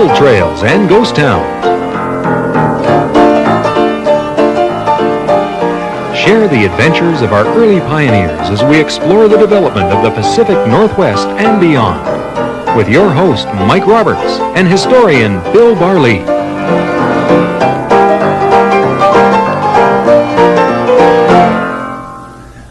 Gold Trails and Ghost Towns. Share the adventures of our early pioneers as we explore the development of the Pacific Northwest and beyond. With your host, Mike Roberts, and historian Bill Barley.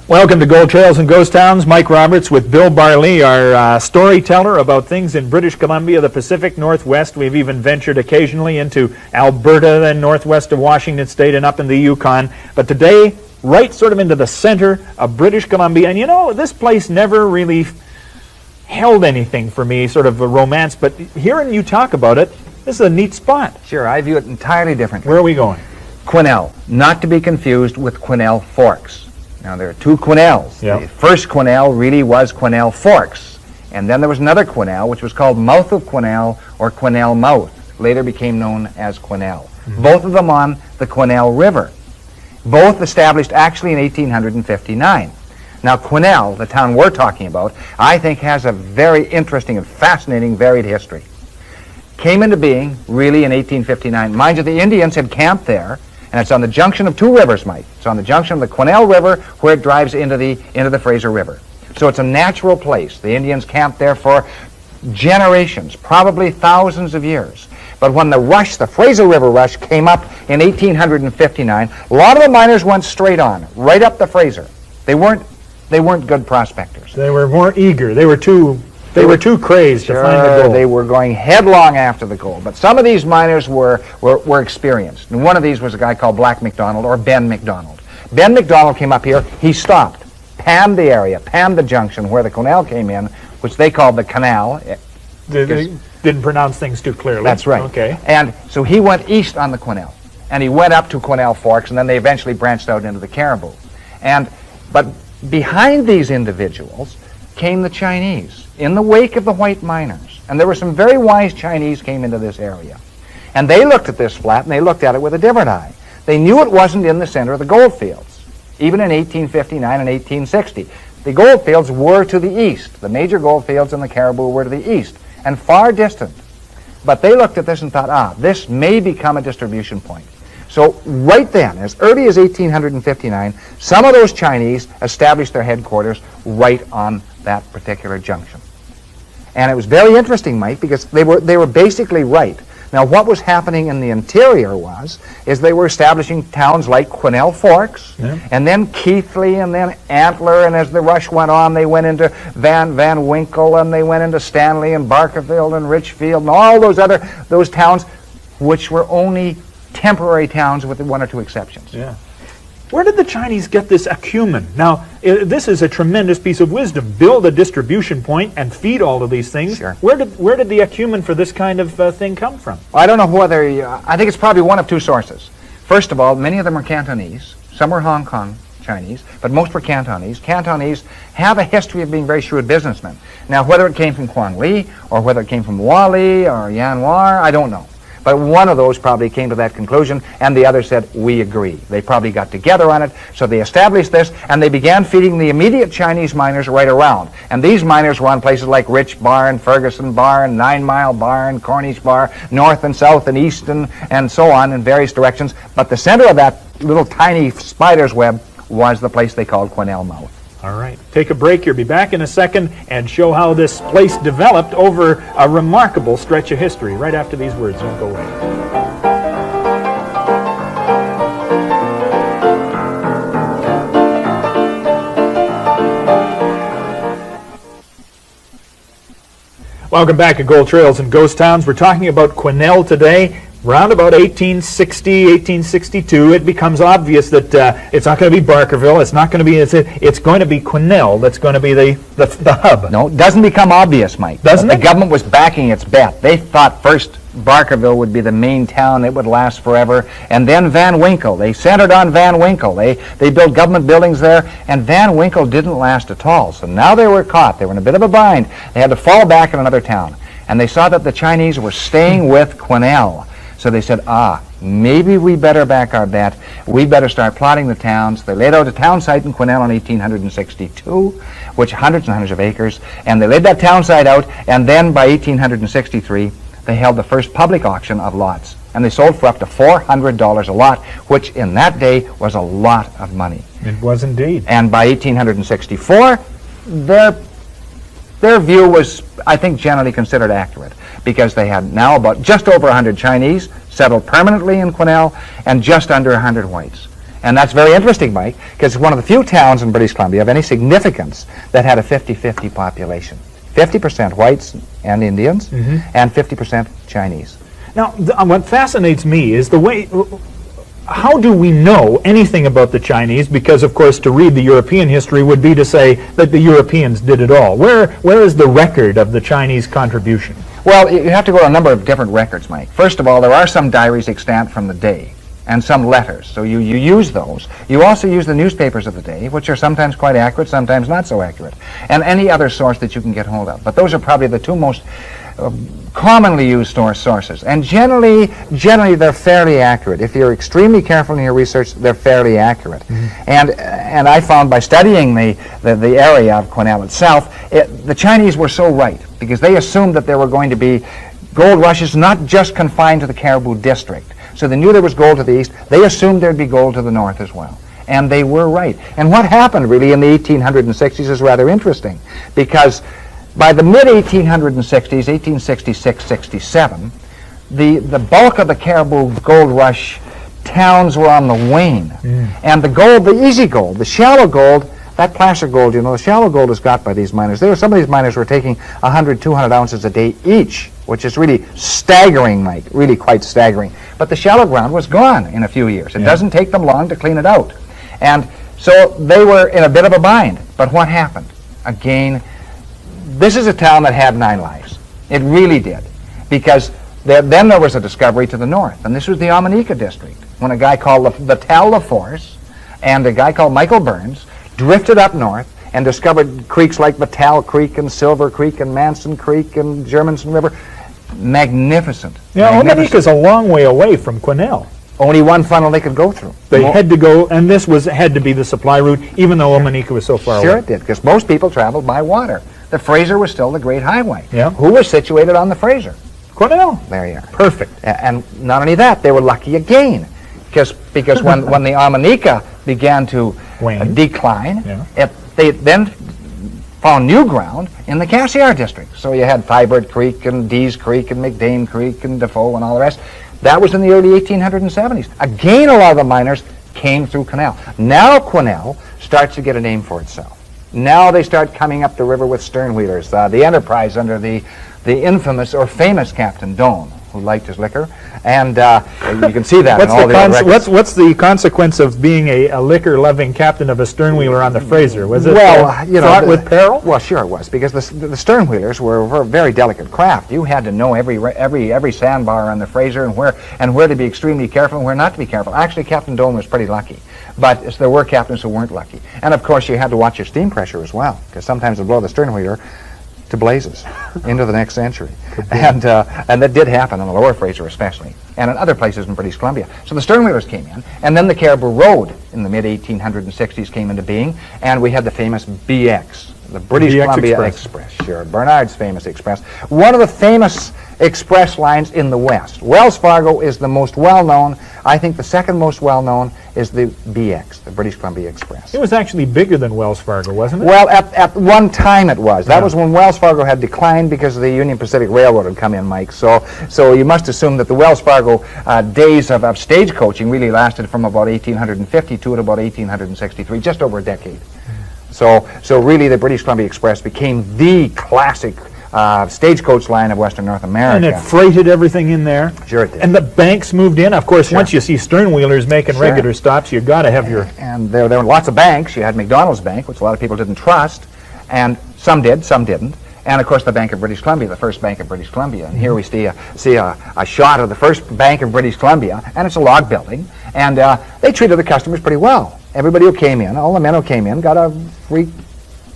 Welcome to Gold Trails and Ghost Towns. Mike Roberts with Bill Barley, our storyteller about things in British Columbia, the Pacific Northwest. We've even ventured occasionally into Alberta and northwest of Washington State and up in the Yukon. But today, right sort of into the center of British Columbia. And you know, this place never really held anything for me, sort of a romance. But hearing you talk about it, this is a neat spot. Sure, I view it entirely differently. Where are we going? Quesnel, not to be confused with Quesnel Forks. Now, there are two Quesnels. Yep. The first Quesnel really was Quesnel Forks. And then there was another Quesnel, which was called Mouth of Quesnel or Quesnel Mouth. Later became known as Quesnel. Mm-hmm. Both of them on the Quesnel River. Both established actually in 1859. Now, Quesnel, the town we're talking about, I think has a very interesting and fascinating varied history. Came into being really in 1859. Mind you, the Indians had camped there. And it's on the junction of two rivers, Mike. It's on the junction of the Quesnel River where it drives into the Fraser River. So it's a natural place. The Indians camped there for generations, probably thousands of years. But when the Fraser River rush came up in 1859, a lot of the miners went straight on, right up the Fraser. They weren't good prospectors. They were more eager. They were too crazed to find the gold. They were going headlong after the gold. But some of these miners were experienced. And one of these was a guy called Black McDonald, or Ben McDonald. Ben McDonald came up here. He stopped, panned the area, panned the junction where the Quesnel came in, which they called the canal. They didn't pronounce things too clearly. That's right. Okay. And so he went east on the Quesnel. And he went up to Quesnel Forks, and then they eventually branched out into the Caribou. But behind these individuals came the Chinese in the wake of the white miners. And there were some very wise Chinese came into this area. And they looked at this flat and they looked at it with a different eye. They knew it wasn't in the center of the gold fields, even in 1859 and 1860. The gold fields were to the east. The major gold fields in the Caribou were to the east and far distant. But they looked at this and thought, this may become a distribution point. So right then, as early as 1859, some of those Chinese established their headquarters right on that particular junction. And it was very interesting, Mike, because they were basically right. Now, what was happening in the interior is they were establishing towns like Quesnel Forks, and then Keithley, and then Antler, and as the rush went on, they went into Van Winkle, and they went into Stanley, and Barkerville, and Richfield, and all those towns, which were only temporary towns with one or two exceptions. Yeah. Where did the Chinese get this acumen? Now, this is a tremendous piece of wisdom. Build a distribution point and feed all of these things. Sure. Where did the acumen for this kind of thing come from? I don't know whether, I think it's probably one of two sources. First of all, many of them are Cantonese. Some were Hong Kong Chinese, but most were Cantonese. Cantonese have a history of being very shrewd businessmen. Now, whether it came from Quang Li, or whether it came from Wali or Yanwar, I don't know. But one of those probably came to that conclusion, and the other said, we agree. They probably got together on it, so they established this, and they began feeding the immediate Chinese miners right around. And these miners were on places like Rich Bar and Ferguson Bar and 9 Mile Bar and Cornish Bar, north and south and east and so on in various directions. But the center of that little tiny spider's web was the place they called Quesnel Mouth. All right. Take a break. You'll be back in a second and show how this place developed over a remarkable stretch of history right after these words. Don't go away. Welcome back to Gold Trails and Ghost Towns. We're talking about Quesnel today. Around about 1860, 1862, it becomes obvious that it's not going to be Barkerville. It's not going to be. It's going to be Quesnel. That's going to be the hub. No, it doesn't become obvious, Mike. Doesn't it? The government was backing its bet. They thought first Barkerville would be the main town. It would last forever. And then Van Winkle. They centered on Van Winkle. They built government buildings there, and Van Winkle didn't last at all. So now they were caught. They were in a bit of a bind. They had to fall back in another town. And they saw that the Chinese were staying with Quesnel. So they said, maybe we better back our bet. We better start plotting the towns. They laid out a town site in Quesnel in 1862, which hundreds and hundreds of acres. And they laid that town site out, and then by 1863, they held the first public auction of lots, and they sold for up to $400 a lot, which in that day was a lot of money. It was indeed. And by 1864, their view was, I think, generally considered accurate, because they had now about just over 100 Chinese settled permanently in Quesnel and just under 100 whites. And that's very interesting, Mike, because it's one of the few towns in British Columbia of any significance that had a 50-50 population. 50% whites and Indians, and 50% Chinese. Now, what fascinates me is the way, how do we know anything about the Chinese? Because, of course, to read the European history would be to say that the Europeans did it all. Where is the record of the Chinese contribution? Well, you have to go to a number of different records, Mike. First of all, there are some diaries extant from the day, and some letters, so you use those. You also use the newspapers of the day, which are sometimes quite accurate, sometimes not so accurate, and any other source that you can get hold of. But those are probably the two most commonly used sources, and generally they're fairly accurate. If you're extremely careful in your research, they're fairly accurate. And I found by studying the area of Quesnel itself, the Chinese were so right, because they assumed that there were going to be gold rushes not just confined to the Caribou district. So they knew there was gold to the east. They assumed there'd be gold to the north as well. And they were right. And what happened really in the 1860s is rather interesting, because by the mid-1860s, 1866, 67, the bulk of the Caribou gold rush towns were on the wane. And the gold, the easy gold, the shallow gold, that placer gold, you know, the shallow gold is got by these miners. Some of these miners were taking 100, 200 ounces a day each, which is really staggering, Mike, really quite staggering. But the shallow ground was gone in a few years. It doesn't take them long to clean it out. And so they were in a bit of a bind. But what happened? Again, this is a town that had 9 lives. It really did. Because then there was a discovery to the north, and this was the Omanika district, when a guy called Vital LaForce and a guy called Michael Burns drifted up north and discovered creeks like Vital Creek and Silver Creek and Manson Creek and Germanson River. Magnificent. Yeah, Omanika's a long way away from Quesnel. Only one funnel they could go through. They had to go, and this had to be the supply route, even though Omanika was so far away. Sure it did, because most people traveled by water. The Fraser was still the great highway. Yeah. Who was situated on the Fraser? Quesnel. There you are. Perfect. And not only that, they were lucky again, because when the Omanika began to decline, they then found new ground in the Cassiar district. So you had Thibert Creek and Dees Creek and McDame Creek and Defoe and all the rest. That was in the early 1870s. Again, a lot of the miners came through Quesnel. Now Quesnel starts to get a name for itself. Now they start coming up the river with stern wheelers. The Enterprise under the infamous or famous Captain Doan, who liked his liquor, and you can see that in all the records. What's the consequence of being a liquor-loving captain of a sternwheeler on the Fraser? Was it fraught with peril? Well, sure it was, because the sternwheelers were a very delicate craft. You had to know every sandbar on the Fraser and where to be extremely careful and where not to be careful. Actually, Captain Doan was pretty lucky, but there were captains who weren't lucky. And of course, you had to watch your steam pressure as well, because sometimes it'd blow the sternwheeler to blazes into the next century. And that did happen on the lower Fraser especially, and in other places in British Columbia. So the sternwheelers came in, and then the Caribou Road in the mid-1860s came into being, and we had the famous BX, the British Columbia Express. Sure, Bernard's famous express. One of the famous express lines in the West. Wells Fargo is the most well-known. I think the second most well-known is the BX, the British Columbia Express. It was actually bigger than Wells Fargo, wasn't it? Well, at one time it was. That was when Wells Fargo had declined because the Union Pacific Railroad had come in, Mike. So you must assume that the Wells Fargo days of stagecoaching really lasted from about 1852 to about 1863, just over a decade. So really the British Columbia Express became the classic stagecoach line of Western North America. And it freighted everything in there. Sure it did. And the banks moved in. Of course, once you see sternwheelers making regular stops, you've got to have your... And there were lots of banks. You had McDonald's Bank, which a lot of people didn't trust, and some did, some didn't. And of course the Bank of British Columbia, the first Bank of British Columbia. And here we see a shot of the first Bank of British Columbia, and it's a log building. And they treated the customers pretty well. Everybody who came in, all the men who came in, got a free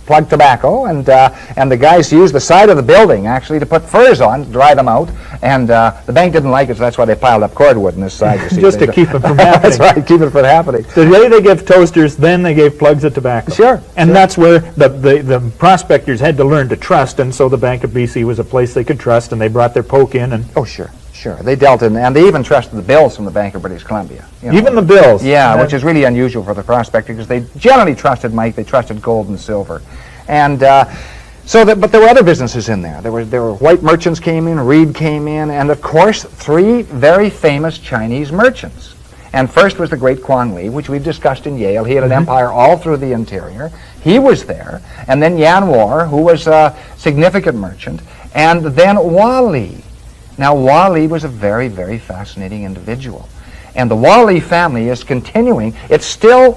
plug tobacco, and the guys used the side of the building actually to put furs on, to dry them out, and the bank didn't like it, so that's why they piled up cordwood on this side. You see. Just to keep it from happening. That's right, keep it from happening. Today they give toasters, then they gave plugs of tobacco. Sure. And that's where the prospectors had to learn to trust, and so the Bank of BC was a place they could trust, and they brought their poke in. And oh, sure. Sure, they dealt in, and they even trusted the bills from the Bank of British Columbia. You know. Even the bills? Yeah, which is really unusual for the prospector, because they generally trusted, Mike, they trusted gold and silver. And but there were other businesses in there. There were white merchants came in, Reed came in, and of course 3 very famous Chinese merchants. And first was the great Quan Li, which we've discussed in Yale. He had an empire all through the interior. He was there. And then Yan War, who was a significant merchant. And then Wali. Now, Wali was a very, very fascinating individual. And the Wali family is continuing. It still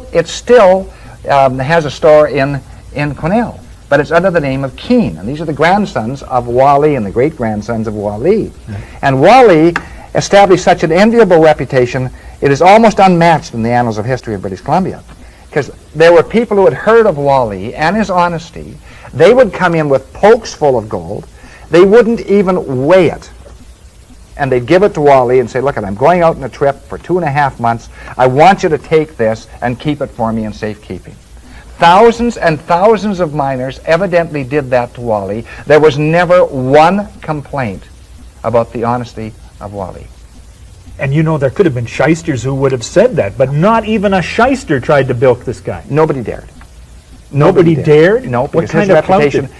has a store in Quesnel, but it's under the name of Keen. And these are the grandsons of Wali and the great-grandsons of Wali. And Wali established such an enviable reputation, it is almost unmatched in the annals of history of British Columbia. Because there were people who had heard of Wali and his honesty. They would come in with pokes full of gold. They wouldn't even weigh it. And they'd give it to Wali and say, look, I'm going out on a trip for 2.5 months. I want you to take this and keep it for me in safekeeping. Thousands and thousands of miners evidently did that to Wali. There was never one complaint about the honesty of Wali. And you know, there could have been shysters who would have said that, but not even a shyster tried to bilk this guy. Nobody dared. Nobody dared? No, because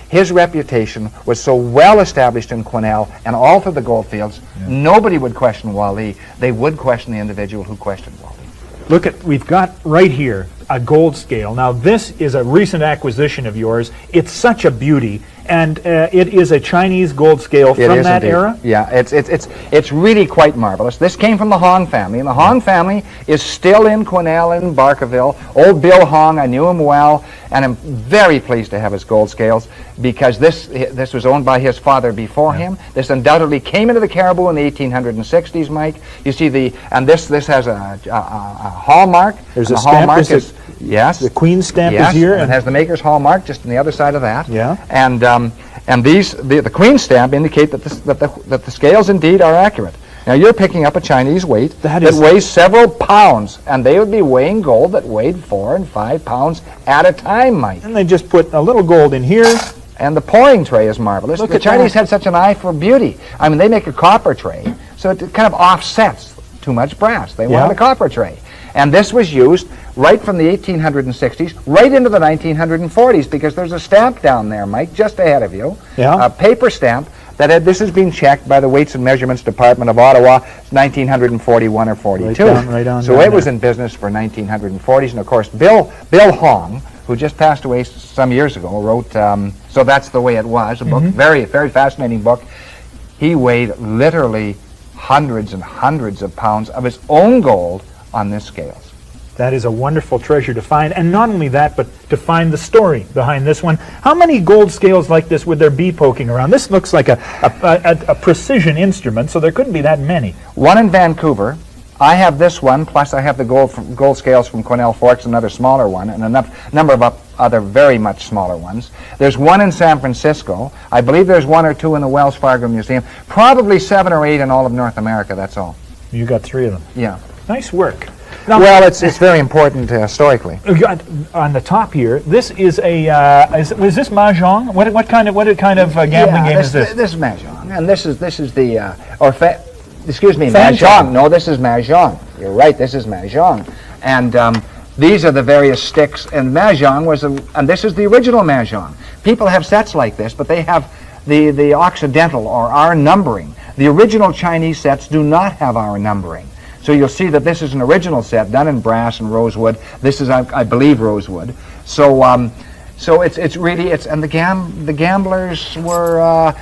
his reputation was so well established in Quesnel and all through the gold fields, nobody would question Wali. They would question the individual who questioned Wali. Look at, we've got right here a gold scale. Now this is a recent acquisition of yours. It's such a beauty, and it is a Chinese gold scale from that era? Yeah, it's really quite marvelous. This came from the Hong family, and the Hong family is still in Quesnel in Barkerville. Old Bill Hong, I knew him well, and I'm very pleased to have his gold scales, because this was owned by his father before him. This undoubtedly came into the Caribou in the 1860s, Mike. You see this has a hallmark. There's a stamp. Yes. The Queen's stamp is here. And it has the maker's hallmark just on the other side of that. Yeah. And the Queen's stamp indicate that the scales indeed are accurate. Now you're picking up a Chinese weight that weighs several pounds, and they would be weighing gold that weighed 4 and 5 pounds at a time, Mike. And they just put a little gold in here. And the pouring tray is marvelous. The Chinese had such an eye for beauty. I mean, they make a copper tray, so it kind of offsets too much brass. They wanted a copper tray. And this was used right from the 1860s, right into the 1940s, because there's a stamp down there, Mike, just ahead of you, a paper stamp that this has been checked by the Weights and Measurements Department of Ottawa, 1941 or 42. Right on so it was in business for 1940s, and of course Bill Hong, who just passed away some years ago, wrote So That's the Way It Was, a book, very, very fascinating book. He weighed literally hundreds and hundreds of pounds of his own gold on this scales. That is a wonderful treasure to find, and not only that, but to find the story behind this one. How many gold scales like this would there be poking around? This looks like a precision instrument, so there couldn't be that many. One in Vancouver. I have this one, plus I have the gold scales from Quesnel Forks, another smaller one, and a number of other very much smaller ones. There's one in San Francisco. I believe there's 1 or 2 in the Wells Fargo Museum. Probably 7 or 8 in all of North America, that's all. You got 3 of them. Yeah. Nice work. Now, well, it's very important historically. On the top here, this is is this mahjong? What kind of gambling game is this? This is mahjong, and this is the excuse me, Fanchong. mahjong. No, this is mahjong. You're right. This is mahjong, and these are the various sticks. And mahjong and this is the original mahjong. People have sets like this, but they have the Occidental or our numbering. The original Chinese sets do not have our numbering. So you'll see that this is an original set done in brass and rosewood. This is, I believe, rosewood. So it's really and the gamblers were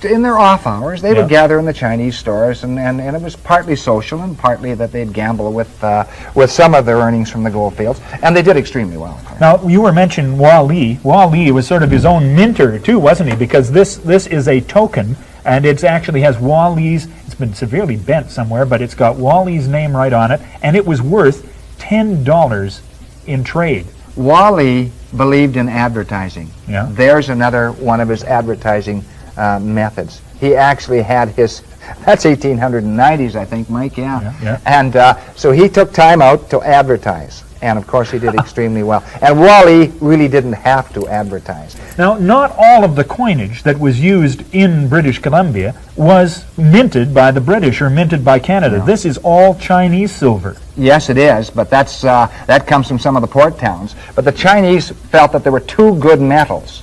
in their off hours they would gather in the Chinese stores, and it was partly social and partly that they'd gamble with some of their earnings from the gold fields, and they did extremely well. Now you were mentioning Wali. Wali was sort of his own minter too, wasn't he? Because this is a token. And it actually has Wali's, it's been severely bent somewhere, but it's got Wali's name right on it, and it was worth $10 in trade. Wali believed in advertising. Yeah. There's another one of his advertising methods. He actually had his, that's 1890s, I think, Mike, Yeah. And so he took time out to advertise. And of course he did extremely well. And Wally really didn't have to advertise. Now, not all of the coinage that was used in British Columbia was minted by the British or minted by Canada. No. This is all Chinese silver. Yes, it is, but that's that comes from some of the port towns. But the Chinese felt that there were two good metals,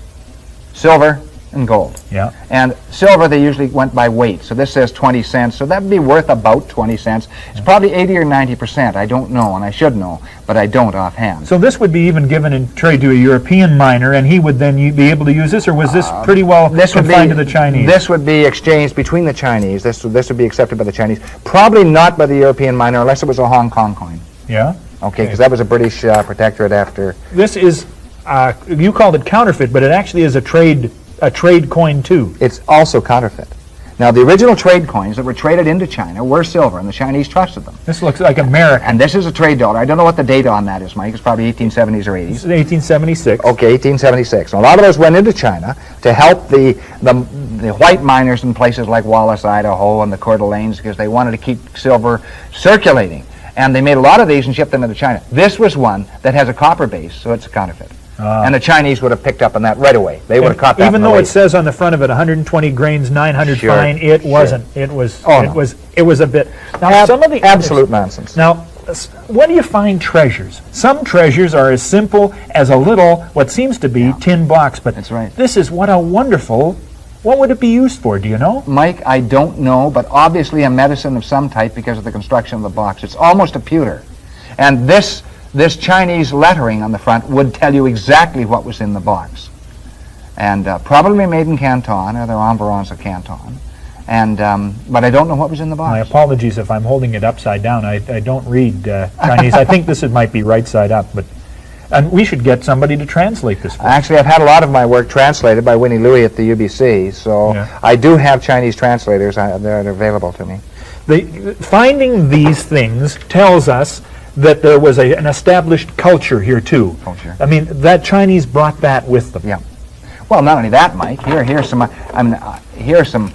silver and gold. Yeah. And silver, they usually went by weight. So this says 20 cents, so that would be worth about 20 cents. It's probably 80 or 90%. I don't know, and I should know, but I don't offhand. So this would be even given in trade to a European miner, and he would then be able to use this, or was this pretty well confined to the Chinese? This would be exchanged between the Chinese. This would be accepted by the Chinese. Probably not by the European miner, unless it was a Hong Kong coin. Yeah? Okay, because that was a British protectorate after. This is, you called it counterfeit, but it actually is a trade coin too. It's also counterfeit. Now, the original trade coins that were traded into China were silver, and the Chinese trusted them. This looks like American. And this is a trade dollar. I don't know what the date on that is, Mike. It's probably 1870s or 80s. This is 1876. Okay, 1876. And a lot of those went into China to help the white miners in places like Wallace, Idaho, and the Coeur d'Alenes, because they wanted to keep silver circulating. And they made a lot of these and shipped them into China. This was one that has a copper base, so it's a counterfeit. And the Chinese would have picked up on that right away. They would have caught that. Even though it says on the front of it 120 grains, 900 fine, it wasn't. It was. It was a bit. Now some of the absolute nonsense. Now, what do you find treasures? Some treasures are as simple as a little, what seems to be tin box, but that's right. This is what a wonderful. What would it be used for? Do you know? Mike, I don't know, but obviously a medicine of some type because of the construction of the box. It's almost a pewter, and this Chinese lettering on the front would tell you exactly what was in the box. And probably made in Canton, or the environs of Canton. And, but I don't know what was in the box. My apologies if I'm holding it upside down. I don't read Chinese. I think this might be right side up, but and we should get somebody to translate this for us. Actually, I've had a lot of my work translated by Winnie Louie at the UBC, so I do have Chinese translators that are available to me. Finding these things tells us that there was an established culture here too. Culture. I mean, that Chinese brought that with them. Yeah. Well, not only that, Mike. Here's some.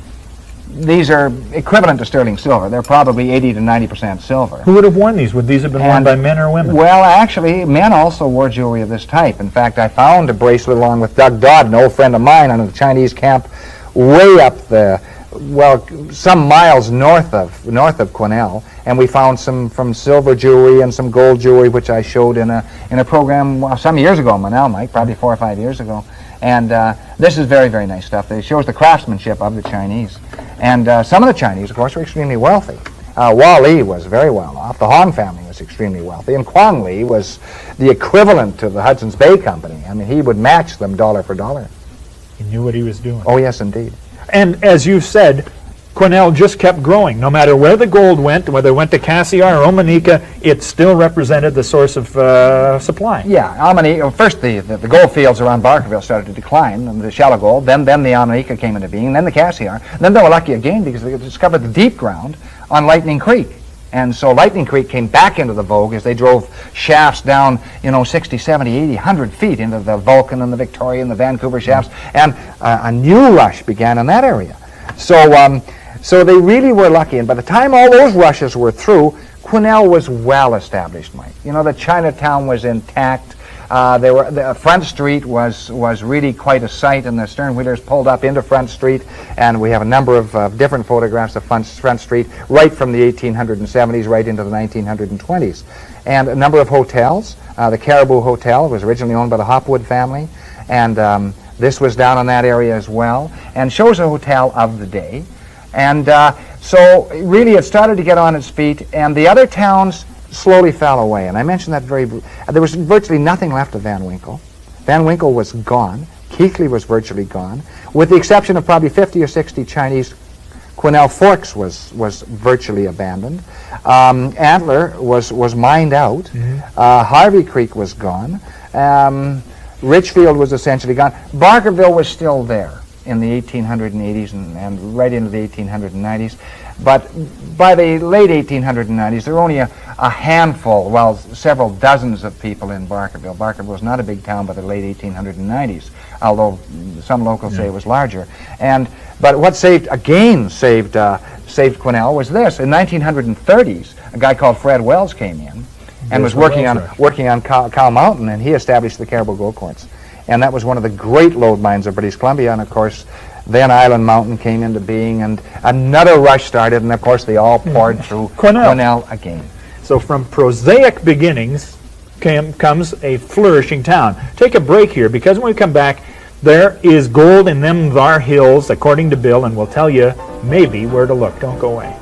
These are equivalent to sterling silver. They're probably 80 to 90% silver. Who would have worn these? Would these have been worn by men or women? Well, actually, men also wore jewelry of this type. In fact, I found a bracelet along with Doug Dodd, an old friend of mine, on the Chinese camp way up the, well, some miles north of Quesnel, and we found some from silver jewelry and some gold jewelry, which I showed in a program some years ago in Manel, Mike, probably 4 or 5 years ago. And this is very, very nice stuff. It shows the craftsmanship of the Chinese. And some of the Chinese, of course, were extremely wealthy. Wali was very well off. The Hong family was extremely wealthy. And Quang Li was the equivalent to the Hudson's Bay Company. I mean, he would match them dollar for dollar. He knew what he was doing. Oh, yes, indeed. And as you said, Quesnel just kept growing. No matter where the gold went, whether it went to Cassiar or Omanika, it still represented the source of supply. Yeah, Omanika, first the gold fields around Barkerville started to decline, and the shallow gold, then the Omanika came into being, then the Cassiar. Then they were lucky again because they discovered the deep ground on Lightning Creek. And so Lightning Creek came back into the vogue as they drove shafts down, 60, 70, 80, 100 feet into the Vulcan and the Victoria and the Vancouver shafts, and a new rush began in that area. So they really were lucky, and by the time all those rushes were through, Quesnel was well established, Mike. The Chinatown was intact. The Front Street was really quite a sight, and the stern wheelers pulled up into Front Street, and we have a number of different photographs of Front Street right from the 1870s right into the 1920s. And a number of hotels. The Caribou Hotel was originally owned by the Hopwood family, and this was down in that area as well, and shows a hotel of the day. And so really it started to get on its feet, and the other towns slowly fell away. And I mentioned that there was virtually nothing left of Van Winkle. Van Winkle was gone. Keighley was virtually gone. With the exception of probably 50 or 60 Chinese, Quesnel Forks was virtually abandoned. Antler was mined out. Harvey Creek was gone. Richfield was essentially gone. Barkerville was still there in the 1880s and right into the 1890s. But by the late 1890s, there were only a handful, well, several dozens of people in Barkerville. Barkerville was not a big town by the late 1890s, although some locals say it was larger. But what saved Quesnel was this. In 1930s, a guy called Fred Wells came in and was working on Cow Mountain, and he established the Caribou Gold Quartz. And that was one of the great lode mines of British Columbia, and of course, then Island Mountain came into being, and another rush started, and of course they all poured through Quesnel again. So from prosaic beginnings comes a flourishing town. Take a break here, because when we come back, there is gold in them thar hills, according to Bill, and we'll tell you maybe where to look. Don't go away.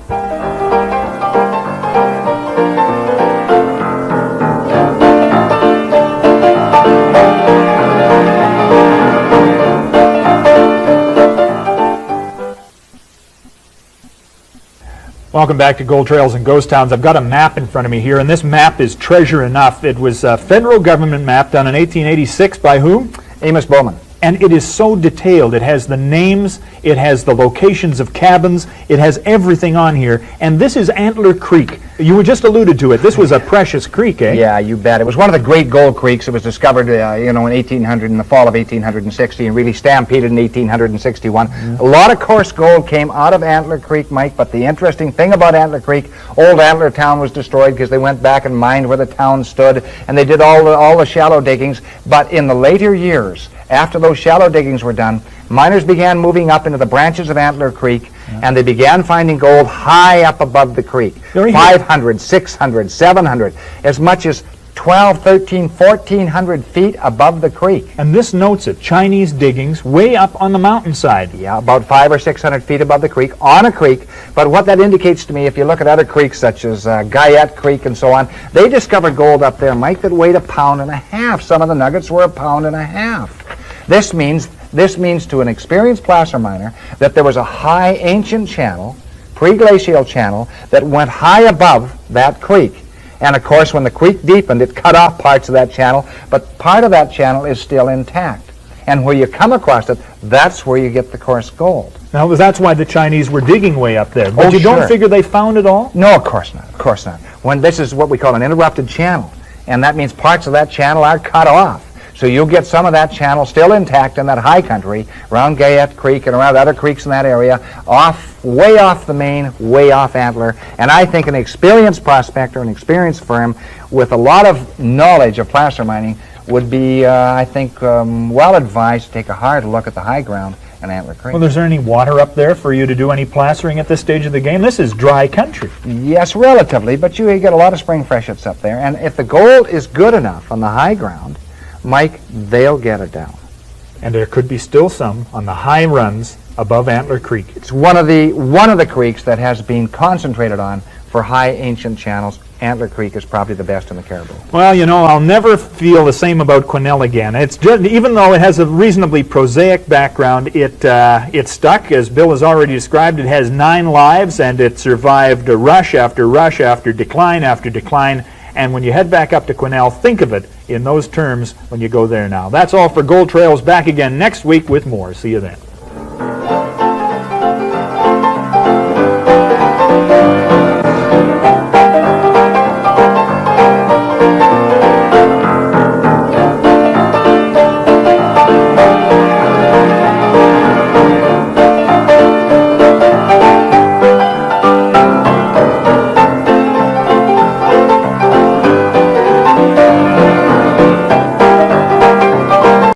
Welcome back to Gold Trails and Ghost Towns. I've got a map in front of me here, and this map is treasure enough. It was a federal government map done in 1886 by whom? Amos Bowman. And it is so detailed. It has the names, it has the locations of cabins, it has everything on here. And this is Antler Creek. You were just alluded to it. This was a precious creek, eh? Yeah, you bet. It was one of the great gold creeks. It was discovered, in 1800, in the fall of 1860, and really stampeded in 1861. A lot of coarse gold came out of Antler Creek, Mike, but the interesting thing about Antler Creek, old Antler Town was destroyed because they went back and mined where the town stood, and they did all the shallow diggings. But in the later years, after those shallow diggings were done, miners began moving up into the branches of Antler Creek, and they began finding gold high up above the creek. 500, 600, 700, as much as 12, 13, 1,400 feet above the creek. And this notes it, Chinese diggings way up on the mountainside. Yeah, about 500 or 600 feet above the creek, on a creek. But what that indicates to me, if you look at other creeks such as Guyette Creek and so on, they discovered gold up there, Mike, that weighed 1.5 pounds. Some of the nuggets were 1.5 pounds. This means to an experienced placer miner that there was a high ancient channel, pre-glacial channel, that went high above that creek. And of course, when the creek deepened, it cut off parts of that channel, but part of that channel is still intact. And where you come across it, that's where you get the coarse gold. Now, that's why the Chinese were digging way up there. But you don't figure they found it all? No, of course not. Of course not. This is what we call an interrupted channel, and that means parts of that channel are cut off. So you'll get some of that channel still intact in that high country, around Guyette Creek and around other creeks in that area, way off the main, way off Antler. And I think an experienced prospector, an experienced firm with a lot of knowledge of placer mining would be, well advised to take a hard look at the high ground in Antler Creek. Well, is there any water up there for you to do any plastering at this stage of the game? This is dry country. Yes, relatively, but you get a lot of spring freshets up there. And if the gold is good enough on the high ground, Mike, they'll get it down. And there could be still some on the high runs above Antler Creek. It's one of the creeks that has been concentrated on for high ancient channels. Antler Creek is probably the best in the Caribou. Well, I'll never feel the same about Quesnel again. It's just, even though it has a reasonably prosaic background, it stuck, as Bill has already described. It has 9 lives, and it survived rush after rush after decline after decline. And when you head back up to Quesnel, think of it in those terms when you go there now. That's all for Gold Trails. Back again next week with more. See you then.